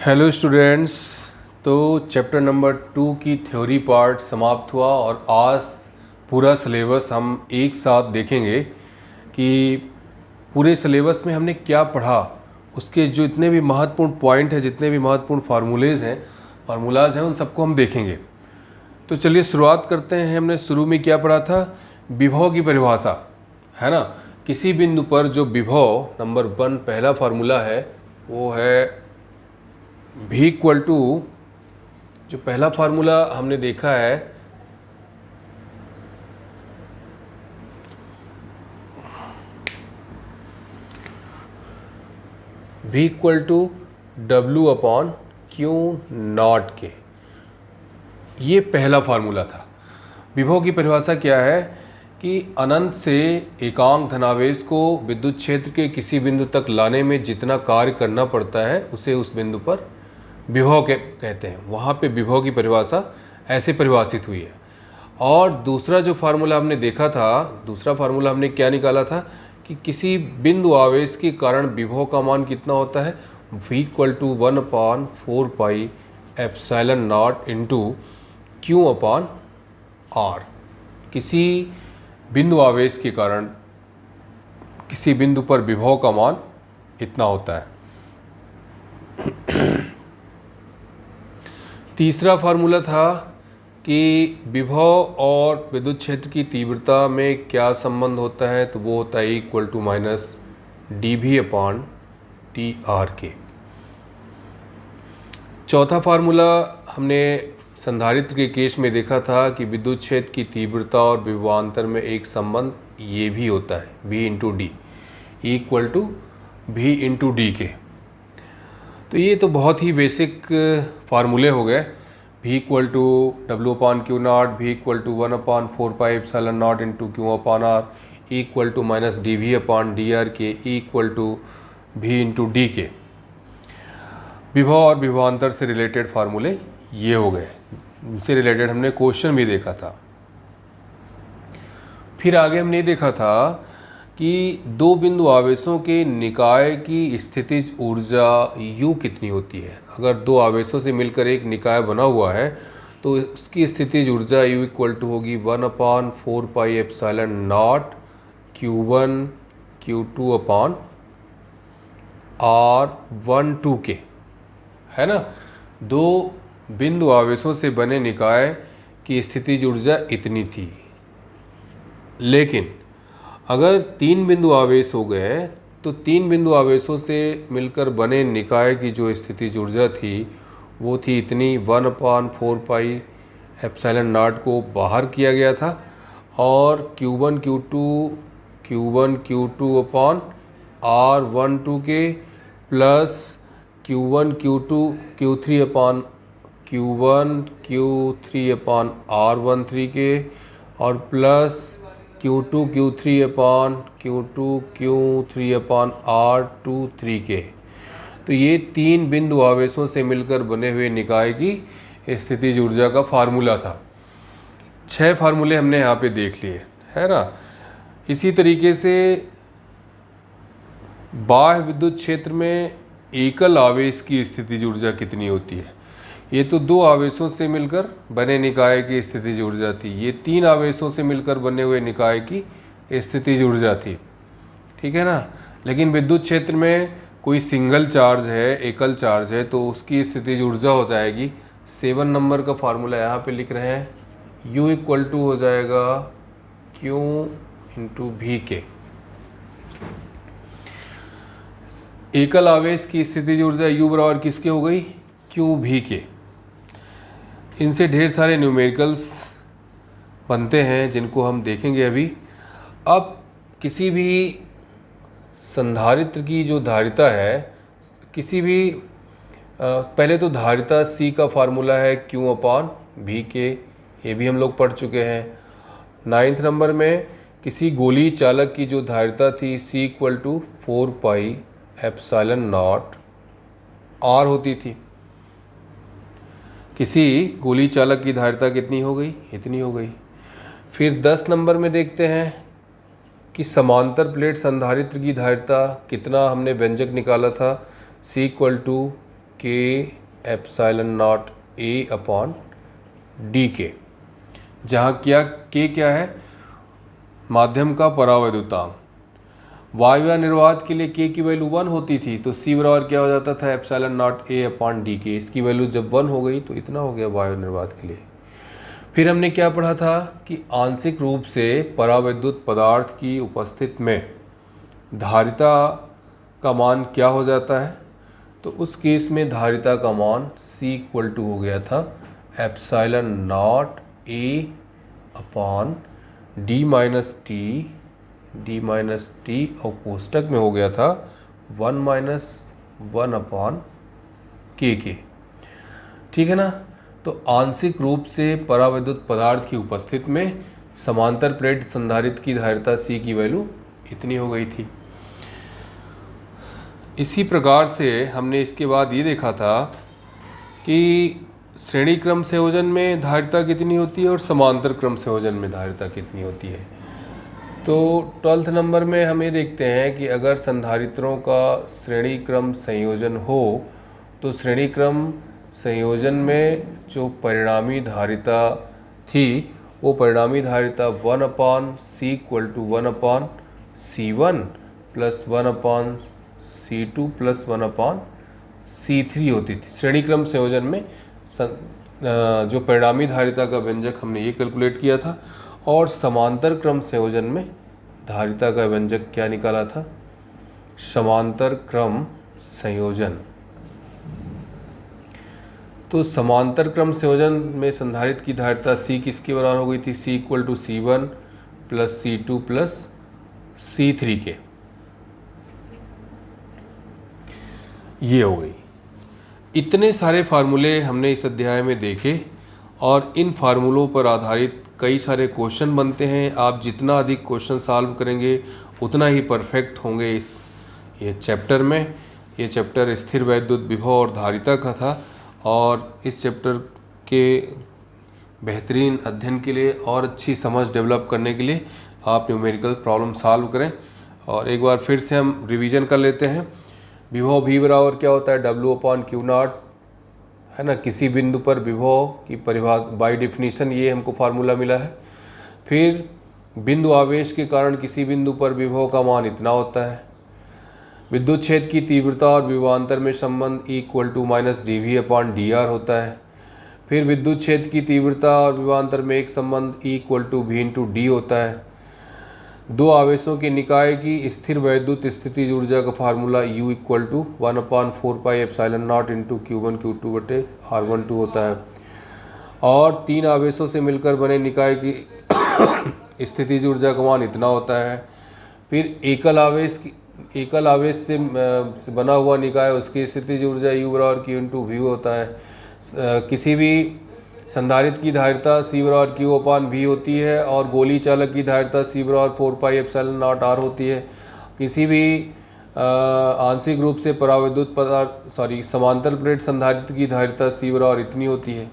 Hello students. तो chapter number 2 की theory part समाप्त हुआ और आज पूरा सिलेबस हम एक साथ देखेंगे कि पूरे सिलेबस में हमने क्या पढ़ा, उसके जो इतने भी महत्वपूर्ण पॉइंट हैं, जितने भी महत्वपूर्ण फार्मूलाज हैं उन सबको हम देखेंगे। तो चलिए शुरुआत करते हैं। हमने शुरू में क्या पढ़ा था? विभव की परिभाषा, है ना। किसी बिंदु पर जो विभव नंबर 1 पहला फार्मूला है वो है v इक्वल टू, जो पहला फार्मूला हमने देखा है v equal to W upon Q naught के, ये पहला फार्मूला था। विभव की परिभाषा क्या है कि अनंत से एकांक धनावेश को विद्युत क्षेत्र के किसी बिंदु तक लाने में जितना कार्य करना पड़ता है उसे उस बिंदु पर विभव कहते हैं। वहाँ पे विभव की परिभाषा ऐसे परिभाषित हुई है। और दूसरा जो फार्मूला हमने देखा था, दूसरा फार्मूला हमने क्या निकाला था कि किसी बिंदु आवेश के कारण विभव का मान कितना होता है, v equal to 1/4 pi epsilon naught into Q upon R. किसी बिंदु आवेश के कारण किसी बिंदु पर विभव का मान इतना होता है। तीसरा फार्मूला था कि विभव और विद्युत क्षेत्र की तीव्रता में क्या संबंध होता है, तो वो होता है equal to minus dV upon dr के। चौथा फार्मूला हमने संधारित्र के केस में देखा था कि विद्युत क्षेत्र की तीव्रता और विभवांतर में एक संबंध ये भी होता है, V into D equal to V into D के। तो ये तो बहुत ही बेसिक फार्मूले हो गए। v equal to W upon Q naught, v equal to 1/4 pi epsilon naught into Q upon R equal to minus dV upon dr के equal to v into D के। विभव और विभवांतर से रिलेटेड फार्मूले ये हो गए। इनसे रिलेटेड हमने क्वेश्चन भी देखा था। फिर आगे हमने देखा था कि दो बिंदु आवेशों के निकाय की स्थितिज ऊर्जा U कितनी होती है। अगर दो आवेशों से मिलकर एक निकाय बना हुआ है तो उसकी स्थितिज ऊर्जा U इक्वल टू होगी 1/4 pi epsilon not Q1 Q2 upon R12 के, है ना। दो बिंदु आवेशों से बने निकाय की स्थितिज ऊर्जा इतनी थी। लेकिन अगर तीन बिंदु आवेश हो गए तो तीन बिंदु आवेशों से मिलकर बने निकाय की जो स्थितिज ऊर्जा थी वो थी इतनी, 1/4 पाई एप्सिलॉन नॉट को बाहर किया गया था और Q1 Q2 अपॉन R12 के plus Q1 Q3 upon R13 के और प्लस Q3 अपॉन R23 के। तो ये तीन बिंदु आवेशों से मिलकर बने हुए निकाय की स्थितिज ऊर्जा का फार्मूला था। 6 फार्मूले हमने यहाँ पे देख लिए, है ना। इसी तरीके से बाह्य विद्युत क्षेत्र में एकल आवेश की स्थितिज ऊर्जा कितनी होती है। ये तो दो आवेशों से मिलकर बने निकाय की स्थितिज ऊर्जा थी, ये तीन आवेशों से मिलकर बने हुए निकाय की स्थितिज ऊर्जा थी, ठीक है ना। लेकिन विद्युत क्षेत्र में कोई सिंगल चार्ज है, एकल चार्ज है, तो उसकी स्थितिज ऊर्जा हो जाएगी 7 नंबर का फार्मूला यहाँ पे लिख रहे हैं, U इक्वल टू हो जाएगा Q इंटू V के। एकल आवेश की स्थितिज ऊर्जा U बराबर किसके हो गई, QV के। इनसे ढेर सारे न्यूमेरिकल्स बनते हैं जिनको हम देखेंगे अभी। अब किसी भी संधारित्र की जो धारिता है, किसी भी पहले तो धारिता C का फार्मूला है Q अपॉन V के, ये भी हम लोग पढ़ चुके हैं। 9th नंबर में किसी गोलीय चालक की जो धारिता थी C equal to 4 pi epsilon naught R होती थी। किसी गोलीय चालक की धारिता कितनी हो गई, इतनी हो गई। फिर 10 नंबर में देखते हैं कि समांतर प्लेट संधारित्र की धारिता कितना, हमने व्यंजक निकाला था C इक्वल टू के epsilon not a upon D के, जहाँ क्या है, माध्यम का परावैद्युतांक। वायवीय निर्वात के लिए के की वैल्यू 1 होती थी, तो सी बराबर क्या हो जाता था, epsilon not a upon D के। इसकी वैल्यू जब 1 हो गई तो इतना हो गया वायवीय निर्वात के लिए। फिर हमने क्या पढ़ा था कि आंशिक रूप से परावैद्युत पदार्थ की उपस्थिति में धारिता का मान क्या हो जाता है, तो उस केस में धारिता का मान C इक्वल टू हो गया था epsilon not a upon D minus T और कोष्टक में हो गया था 1 अपॉन के। ठीक है ना। तो आंशिक रूप से परावैद्युत पदार्थ की उपस्थिति में समांतर प्लेट संधारित्र की धारिता C की वैल्यू इतनी हो गई थी। इसी प्रकार से हमने इसके बाद ये देखा था कि श्रेणी क्रम संयोजन में धारिता कितनी होती है और समांतर क्रम संयोजन में धारिता कितनी होती है। तो 12th नंबर में हम ये देखते हैं कि अगर संधारित्रों का श्रेणी क्रम संयोजन हो तो श्रेणी क्रम संयोजन में जो परिणामी धारिता थी वो परिणामी धारिता 1 upon C equal to 1 upon C1 plus 1 upon C2 plus 1 upon C3 होती थी। श्रेणी क्रम संयोजन में जो परिणामी धारिता का व्यंजक हमने ये कैलकुलेट किया था, और समांतर क्रम संयोजन में धारिता का व्यंजक क्या निकाला था, समांतर क्रम संयोजन। तो समांतर क्रम संयोजन में संधारित्र की धारिता C किसके बराबर हो गई थी, C equal to C1 plus C2 plus C3 के। ये हो गई। इतने सारे फार्मूले हमने इस अध्याय में देखे और इन फार्मूलों पर आधारित कई सारे क्वेश्चन बनते हैं। आप जितना अधिक क्वेश्चन सॉल्व करेंगे उतना ही परफेक्ट होंगे ये चैप्टर में। ये चैप्टर स्थिर वैद्युत विभव और धारिता का था, और इस चैप्टर के बेहतरीन अध्ययन के लिए और अच्छी समझ डेवलप करने के लिए आप न्यूमेरिकल प्रॉब्लम सॉल्व करें। और एक बार फिर से हम रिवीजन कर लेते हैं। विभव भी बराबर क्या होता है, W अपॉन क्यू नॉट, है ना। किसी बिंदु पर विभव की परिभाषा बाय डेफिनेशन ये हमको फार्मूला मिला है। फिर बिंदु आवेश के कारण किसी बिंदु पर विभव का मान इतना होता है। विद्युत क्षेत्र की तीव्रता और विभवांतर में संबंध E equal to minus dV upon dr होता है। फिर विद्युत क्षेत्र की तीव्रता और विभवांतर में एक संबंध E equal to V into D होता है। दो आवेशों के निकाय की स्थिर वैद्युत स्थितिज ऊर्जा का formula U equal to 1 upon 4 pi epsilon naught into Q1 Q2 बटे R12 होता है। और तीन आवेशों से मिलकर बने निकाय की स्थितिज ऊर्जा का मान इतना होता है। फिर एकल आवेश से बना हुआ निकाय उसकी स्थितिज ऊर्जा U बराबर Q इंटू V होता है। किसी भी संधारित्र की धारिता C बराबर Q अपॉन V होती है और गोली चालक की धारिता C बराबर 4 पाई एप्सिलॉन नॉट R होती है। किसी भी आंशिक रूप से परावैद्युत पदार्थ समांतर प्लेट संधारित्र की धारिता C बराबर इतनी होती है।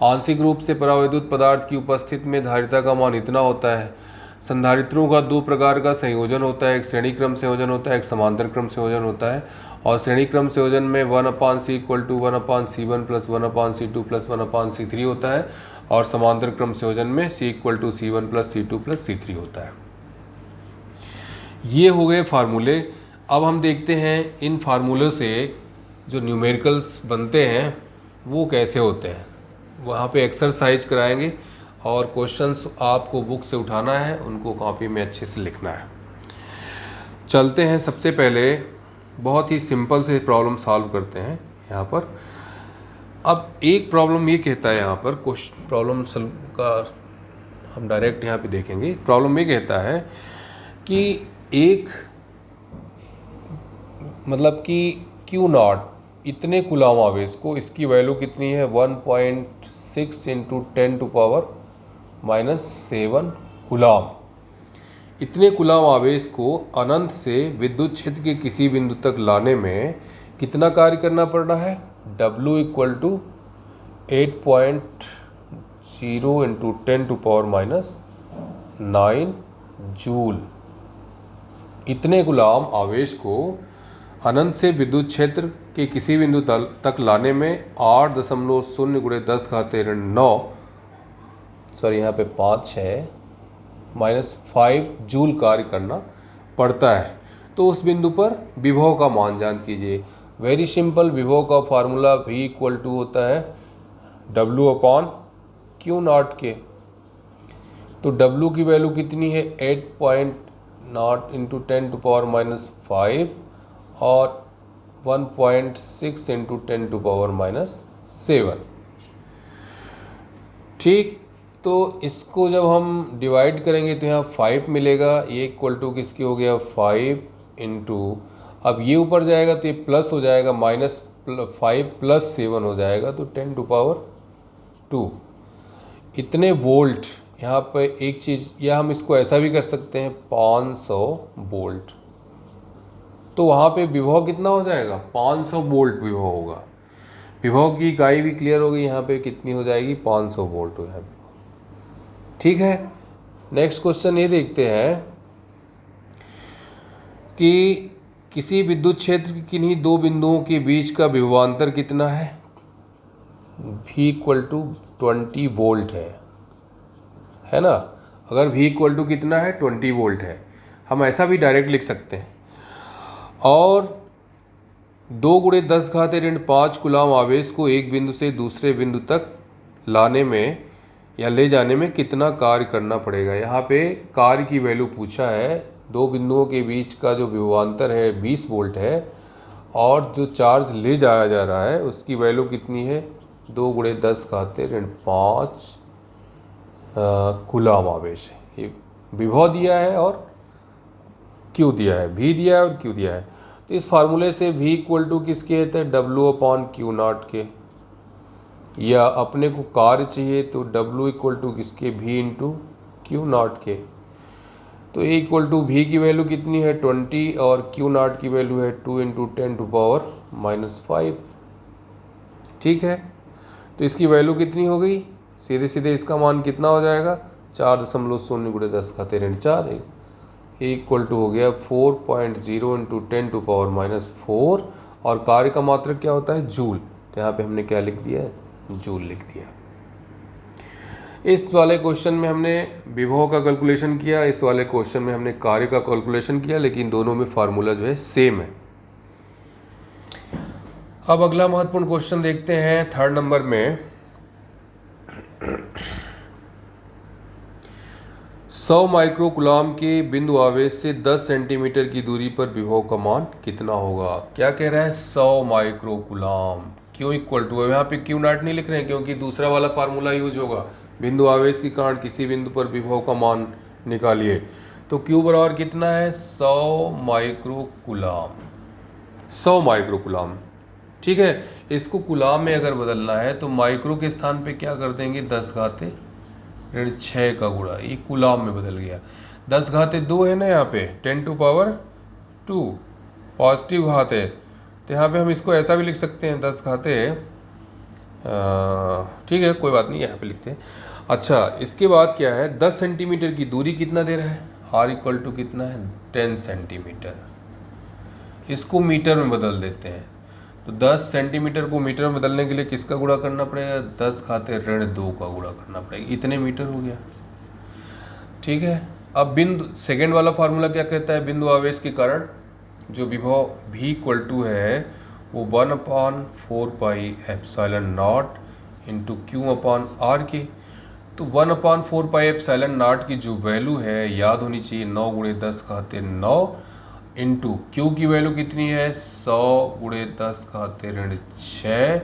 आंशिक रूप से परावैद्युत पदार्थ की उपस्थिति में धारिता का मान इतना होता है। संधारित्रों का दो प्रकार का संयोजन होता है, एक श्रेणी क्रम संयोजन होता है, एक समांतर क्रम संयोजन होता है। और श्रेणी क्रम संयोजन में 1 upon C equal to 1 upon C1 plus 1 upon C2 plus 1 upon C3 होता है, और समांतर क्रम संयोजन में C equal to C1 plus C2 plus C3 होता है। ये हो गए फार्मूले। अब हम देखते हैं इन फार्मूलों से जो न्यूमेरिकल्स बनते हैं वो कैसे होते हैं। वहाँ पे एक्सरसाइज कराएंगे और क्वेश्चंस आपको बुक से उठाना है, उनको कॉपी में अच्छे से लिखना है। चलते हैं, सबसे पहले बहुत ही सिंपल से प्रॉब्लम सॉल्व करते हैं यहाँ पर। अब एक प्रॉब्लम ये कहता है, यहाँ पर क्वेश्चन प्रॉब्लम का हम डायरेक्ट यहाँ पे देखेंगे। प्रॉब्लम ये कहता है कि एक मतलब कि Q नॉट इतने कूलॉम आवेश को, इसकी वैल्यू कितनी है 1.6 इंटू 10 टू पावर -7 कूलॉम। इतने कूलॉम आवेश को अनंत से विद्युत क्षेत्र के किसी बिंदु तक लाने में कितना कार्य करना पड़ रहा है, W equal to 8.0 into 10 to power -9 joule. इतने कूलॉम आवेश को अनंत से विद्युत क्षेत्र के किसी बिंदु तक लाने में 8.0 गुणे 10 घाते ऋण 9, सॉरी यहाँ पे 5 है, -5 जूल कार्य करना पड़ता है। तो उस बिंदु पर विभव का मान ज्ञात कीजिए। वेरी सिंपल, विभव का फार्मूला V = होता है W/Q0 के। तो W की वैल्यू कितनी है 8.0 × 10⁻⁻5 और 1.6 × 10⁻⁷। ठीक, तो इसको जब हम डिवाइड करेंगे तो यहाँ 5 मिलेगा, ये इक्वल टू किसकी हो गया 5 इंटू, अब ये ऊपर जाएगा तो ये प्लस हो जाएगा, -5 + 7 हो जाएगा, तो 10⁻²। इतने वोल्ट यहाँ पे एक चीज़, या हम इसको ऐसा भी कर सकते हैं 500 वोल्ट। तो वहाँ पे विभव कितना हो जाएगा 500 वोल्ट विभव होगा। विभव की इकाई भी क्लियर हो गई, यहाँ पे कितनी हो जाएगी 500 वोल्ट हो जाएगी। ठीक है, नेक्स्ट क्वेश्चन ये देखते हैं कि किसी विद्युत क्षेत्र की किन्हीं दो बिंदुओं के बीच का विभवांतर कितना है। V = 20 वोल्ट है ना। अगर V = कितना है 20 वोल्ट है, हम ऐसा भी डायरेक्ट लिख सकते हैं। और 2 × 10⁻⁵ कूलाम आवेश को एक बिंदु से दूसरे बिंदु तक लाने में या ले जाने में कितना कार्य करना पड़ेगा। यहाँ पे कार्य की वैल्यू पूछा है। दो बिंदुओं के बीच का जो विभवांतर है 20 वोल्ट है, और जो चार्ज ले जाया जा रहा है उसकी वैल्यू कितनी है 2 × 10⁻⁵ कूलाम आवेश है। ये विभव दिया है और Q दिया है, V दिया है और Q दिया है। तो इस फार्मूले से V = किसके होता है W/Q0 के, या अपने को कार्य चाहिए तो W = किसके V × Q0 के। तो A = V की वैल्यू कितनी है 20 और Q0 की वैल्यू है 2 × 10⁻⁵। ठीक है, तो इसकी वैल्यू कितनी हो गई, सीधे सीधे इसका मान कितना हो जाएगा 4.0 × 10⁻⁴। A = हो गया 4.0 × 10⁻⁴, और कार्य का मात्रक क्या होता है जूल। तो यहाँ पे हमने क्या लिख दिया है जूल लिख दिया। इस वाले क्वेश्चन में हमने विभव का कैलकुलेशन किया, इस वाले क्वेश्चन में हमने कार्य का कैलकुलेशन किया, लेकिन दोनों में फार्मूला जो है सेम है। अब अगला महत्वपूर्ण क्वेश्चन देखते हैं 3rd नंबर में। 100 माइक्रोकूलाम के बिंदु आवेश से 10 सेंटीमीटर की दूरी पर विभव का मान कितना होगा। क्या कह रहा है 100 माइक्रोकूलाम। Q = यहाँ पे Q0 नहीं लिख रहे हैं क्योंकि दूसरा वाला फार्मूला यूज होगा। बिंदु आवेश के कारण किसी बिंदु पर विभव का मान निकालिए। तो Q बराबर कितना है 100 माइक्रोकूलाम। 100 माइक्रोकूलाम, ठीक है। इसको कूलाम में अगर बदलना है तो माइक्रो के स्थान पे क्या कर देंगे 10⁻⁶ का गुणा, ये कूलाम में बदल गया। 10⁻² है ना, यहाँ पे 10⁻², पॉजिटिव घात है, तो यहाँ पे हम इसको ऐसा भी लिख सकते हैं 10⁻, ठीक है कोई बात नहीं, यहाँ पे लिखते हैं। अच्छा, इसके बाद क्या है 10 सेंटीमीटर की दूरी कितना दे रहा है, R = कितना है 10 सेंटीमीटर। इसको मीटर में बदल देते हैं, तो 10 सेंटीमीटर को मीटर में बदलने के लिए किसका गुणा करना पड़ेगा 10⁻2 का गुणा करना पड़ेगा, इतने मीटर हो गया। ठीक है, अब बिंदु सेकेंड वाला फार्मूला क्या कहता है, बिंदु आवेश के कारण जो विभव V = है वो 1/4πε0 इंटू Q/R के। तो 1/4πε0 की जो वैल्यू है याद होनी चाहिए 9 × 10⁻9 इंटू Q की वैल्यू कितनी है 100 × 10⁻⁶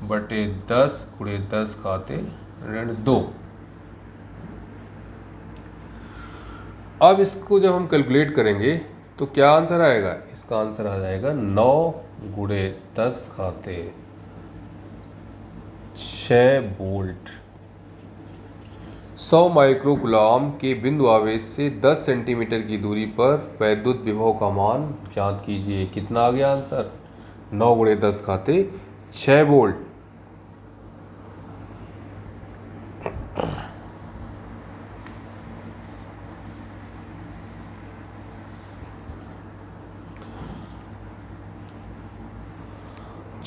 बटे 10 × 10⁻²। अब इसको जब हम कैलकुलेट करेंगे तो क्या आंसर आएगा, इसका आंसर आ जाएगा 9 × 10⁻⁶ वोल्ट। 100 माइक्रोकूलाम के बिंदु आवेश से 10 सेंटीमीटर की दूरी पर वैद्युत विभव का मान ज्ञात कीजिए। कितना आ गया आंसर 9 × 10⁻⁶ वोल्ट।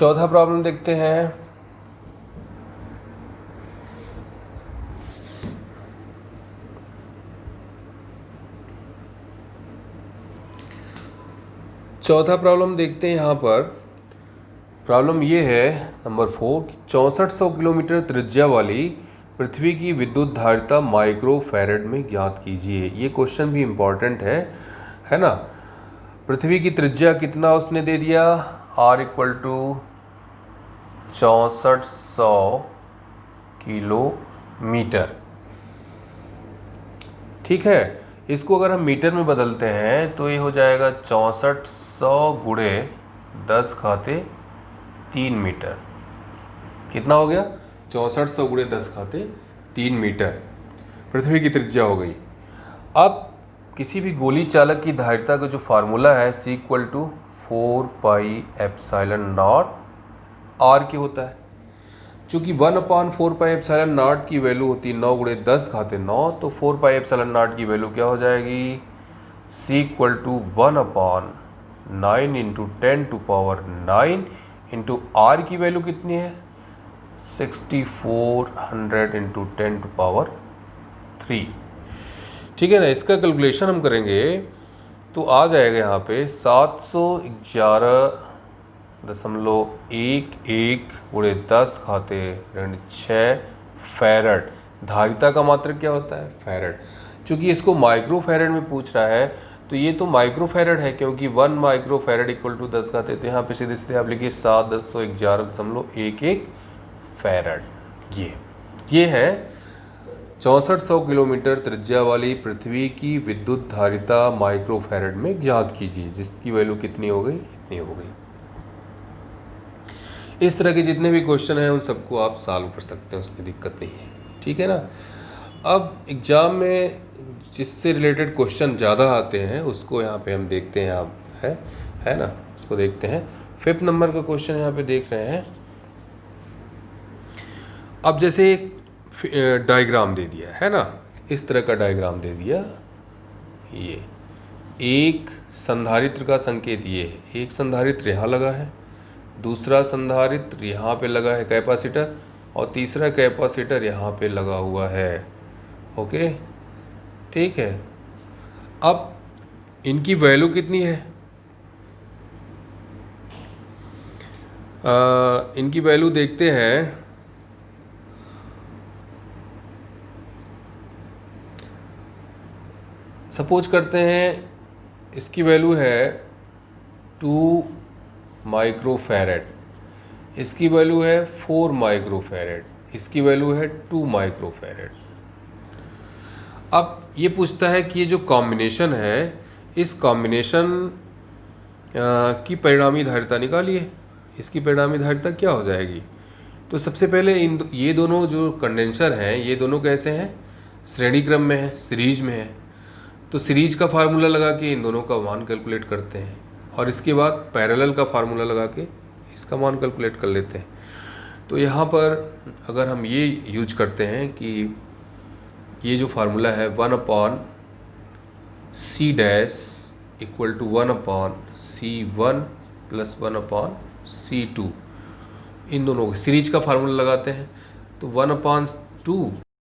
चौथा प्रॉब्लम देखते हैं। चौथा प्रॉब्लम देखते हैं यहाँ पर। प्रॉब्लम ये है नंबर 4 कि 6400 किलोमीटर त्रिज्या वाली पृथ्वी की विद्युत धारिता माइक्रो फैरेड में ज्ञात कीजिए। ये क्वेश्चन भी इम्पॉर्टेंट है ना। पृथ्वी की त्रिज्या कितना उसने दे दिया, R इक्वल टू 6400 किलोमीटर। ठीक है, इसको अगर हम मीटर में बदलते हैं तो ये हो जाएगा 6400 गुणे 10⁻³ मीटर। कितना हो गया, 6400 गुणे 10⁻³ मीटर पृथ्वी की त्रिज्या हो गई। अब किसी भी गोली चालक की धारिता का जो फार्मूला है C इक्वल टू 4πε0 R की होता है। चूँकि 1/4πε0 की वैल्यू होती है 9 गुणे 10⁻9, तो 4πε0 की वैल्यू क्या हो जाएगी, C equal to 1/9 into 10⁻9 into R की वैल्यू कितनी है, 6400 इंटू 10⁻3। ठीक है ना। इसका कैलकुलेशन हम करेंगे तो आ जाएगा यहाँ पे 711.11 गुणे 10⁻6 फैरड। धारिता का मात्रक क्या होता है, फैरड। चूँकि इसको माइक्रो फैरड में पूछ रहा है तो ये तो माइक्रो फैरड है, क्योंकि 1 माइक्रो फैरड इक्वल टू 10 तो यहाँ पे सीधे सीधे आप लिखिए 711.11 फैरड। ये है 6400 किलोमीटर त्रिज्या वाली पृथ्वी की विद्युत धारिता माइक्रो फैरड में ज्ञात कीजिए, जिसकी वैल्यू कितनी हो गई, इतनी हो गई। इस तरह के जितने भी क्वेश्चन हैं उन सबको आप सॉल्व कर सकते हैं, उसमें दिक्कत नहीं है। ठीक है ना। अब एग्ज़ाम में जिससे रिलेटेड क्वेश्चन ज़्यादा आते हैं उसको यहाँ पे हम देखते हैं। आप है ना, उसको देखते हैं। 5th नंबर का क्वेश्चन यहाँ पे देख रहे हैं। अब जैसे एक डायग्राम दे दिया है ना, इस तरह का डायग्राम दे दिया। ये एक संधारित्र का संकेत ये है, एक संधारित्र यहाँ लगा है, दूसरा संधारित्र यहाँ पे लगा है कैपेसिटर, और तीसरा कैपेसिटर यहाँ पे लगा हुआ है। ओके, ठीक है। अब इनकी वैल्यू कितनी है, इनकी वैल्यू देखते हैं। सपोज करते हैं इसकी वैल्यू है 2 माइक्रो फैरेड, इसकी वैल्यू है 4 माइक्रो फैरेड, इसकी वैल्यू है 2 माइक्रो फैरेड। अब ये पूछता है कि ये जो कॉम्बिनेशन है, इस कॉम्बिनेशन की परिणामी धारिता निकालिए। इसकी परिणामी धारिता क्या हो जाएगी। तो सबसे पहले ये दोनों जो कंडेंसर हैं, ये दोनों कैसे हैं, श्रेणी क्रम में है, सीरीज में है। तो सीरीज का फार्मूला लगा के इन दोनों का मान कैलकुलेट करते हैं, और इसके बाद पैरेलल का फार्मूला लगा के इसका मान कैलकुलेट कर लेते हैं। तो यहाँ पर अगर हम ये यूज करते हैं कि ये जो फार्मूला है 1/c dash equal to 1/c1 plus 1/c2, इन दोनों को सीरीज का फार्मूला लगाते हैं। तो 1/2